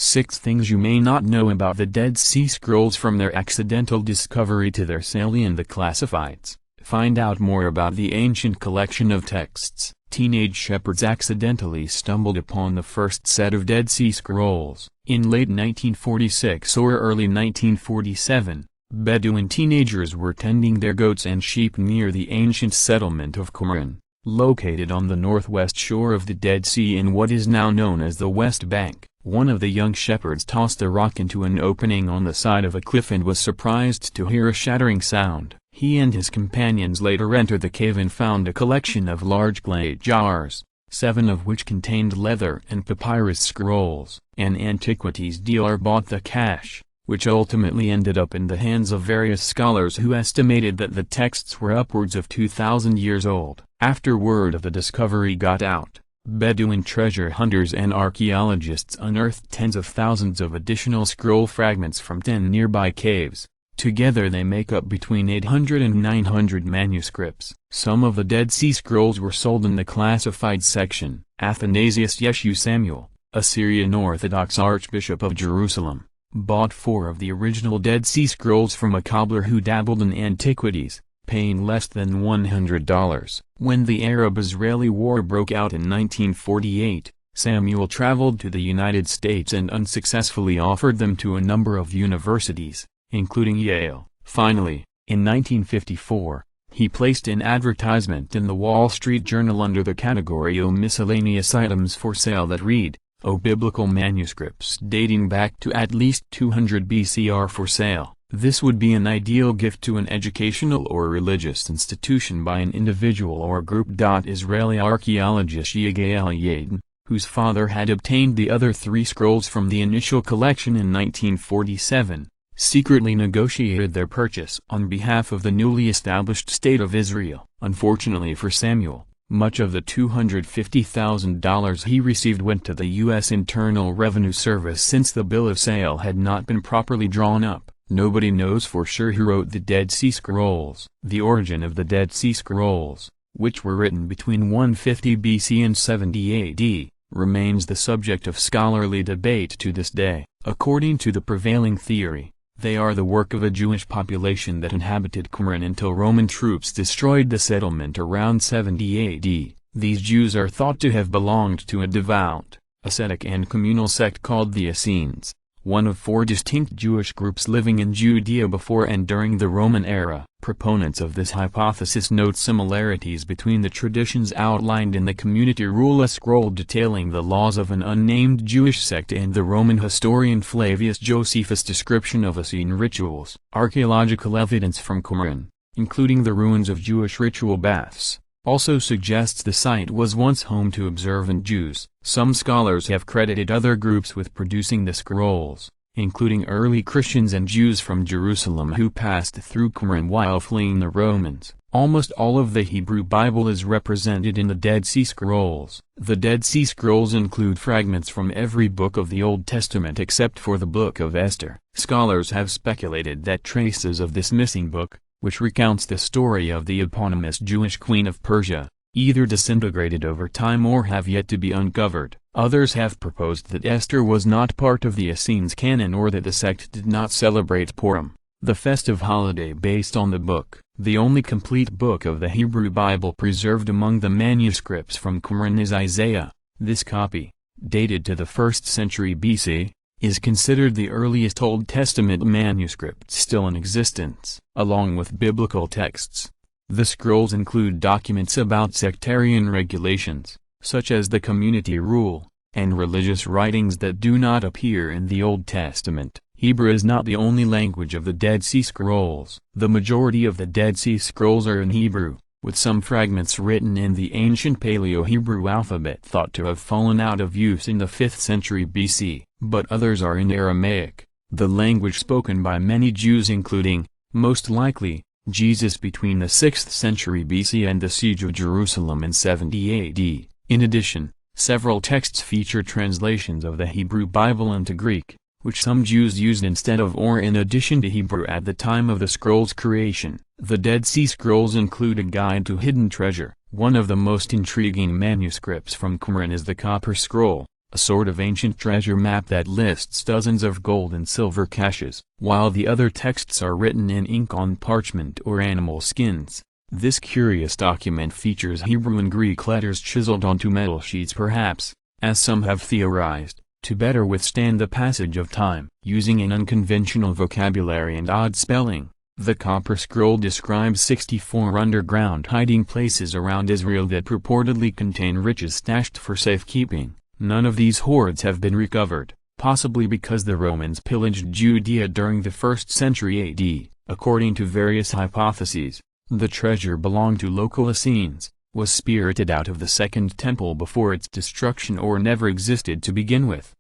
6 Things you may not know about the Dead Sea Scrolls. From their accidental discovery to their sale in the classifieds. Find out more about the ancient collection of texts. Teenage shepherds accidentally stumbled upon the first set of Dead Sea Scrolls. In late 1946 or early 1947, Bedouin teenagers were tending their goats and sheep near the ancient settlement of Qumran, located on the northwest shore of the Dead Sea in what is now known as the West Bank. One of the young shepherds tossed a rock into an opening on the side of a cliff and was surprised to hear a shattering sound. He and his companions later entered the cave and found a collection of large clay jars, 7 of which contained leather and papyrus scrolls. An antiquities dealer bought the cache, which ultimately ended up in the hands of various scholars who estimated that the texts were upwards of 2,000 years old. After word of the discovery got out, Bedouin treasure hunters and archaeologists unearthed tens of thousands of additional scroll fragments from 10 nearby caves. Together they make up between 800 and 900 manuscripts. Some of the Dead Sea Scrolls were sold in the classified section. Athanasius Yeshu Samuel, a Syrian Orthodox Archbishop of Jerusalem, bought 4 of the original Dead Sea Scrolls from a cobbler who dabbled in antiquities, paying less than $100. When the Arab-Israeli War broke out in 1948, Samuel traveled to the United States and unsuccessfully offered them to a number of universities, including Yale. Finally, in 1954, he placed an advertisement in the Wall Street Journal under the category O Miscellaneous Items for Sale that read, O Biblical Manuscripts dating back to at least 200 BC are for sale. This would be an ideal gift to an educational or religious institution by an individual or group. Israeli archaeologist Yigael Yadin, whose father had obtained the other 3 scrolls from the initial collection in 1947, secretly negotiated their purchase on behalf of the newly established State of Israel. Unfortunately for Samuel, much of the $250,000 he received went to the U.S. Internal Revenue Service since the bill of sale had not been properly drawn up. Nobody knows for sure who wrote the Dead Sea Scrolls. The origin of the Dead Sea Scrolls, which were written between 150 BC and 70 AD, remains the subject of scholarly debate to this day. According to the prevailing theory, they are the work of a Jewish population that inhabited Qumran until Roman troops destroyed the settlement around 70 AD. These Jews are thought to have belonged to a devout, ascetic and communal sect called the Essenes, one of 4 distinct Jewish groups living in Judea before and during the Roman era. Proponents of this hypothesis note similarities between the traditions outlined in the community rule, a scroll detailing the laws of an unnamed Jewish sect, and the Roman historian Flavius Josephus' description of Essene rituals. Archaeological evidence from Qumran, including the ruins of Jewish ritual baths, also suggests the site was once home to observant Jews. Some scholars have credited other groups with producing the scrolls, including early Christians and Jews from Jerusalem who passed through Qumran while fleeing the Romans. Almost all of the Hebrew Bible is represented in the Dead Sea Scrolls. The Dead Sea Scrolls include fragments from every book of the Old Testament except for the Book of Esther. Scholars have speculated that traces of this missing book, which recounts the story of the eponymous Jewish queen of Persia, either disintegrated over time or have yet to be uncovered. Others have proposed that Esther was not part of the Essenes canon or that the sect did not celebrate Purim, the festive holiday based on the book. The only complete book of the Hebrew Bible preserved among the manuscripts from Qumran is Isaiah. This copy, dated to the 1st century BC, is considered the earliest Old Testament manuscript still in existence. Along with biblical texts, the scrolls include documents about sectarian regulations, such as the community rule, and religious writings that do not appear in the Old Testament. Hebrew is not the only language of the Dead Sea Scrolls. The majority of the Dead Sea Scrolls are in Hebrew, with some fragments written in the ancient Paleo-Hebrew alphabet thought to have fallen out of use in the 5th century BC, but others are in Aramaic, the language spoken by many Jews including, most likely, Jesus between the 6th century BC and the siege of Jerusalem in 70 AD. In addition, several texts feature translations of the Hebrew Bible into Greek, which some Jews used instead of or in addition to Hebrew at the time of the scroll's creation. The Dead Sea Scrolls include a guide to hidden treasure. One of the most intriguing manuscripts from Qumran is the Copper Scroll, a sort of ancient treasure map that lists dozens of gold and silver caches, while the other texts are written in ink on parchment or animal skins. This curious document features Hebrew and Greek letters chiseled onto metal sheets, perhaps, as some have theorized, to better withstand the passage of time. Using an unconventional vocabulary and odd spelling, the copper scroll describes 64 underground hiding places around Israel that purportedly contain riches stashed for safekeeping. None of these hoards have been recovered, possibly because the Romans pillaged Judea during the 1st century AD. According to various hypotheses, the treasure belonged to local Essenes, was spirited out of the Second Temple before its destruction, or never existed to begin with.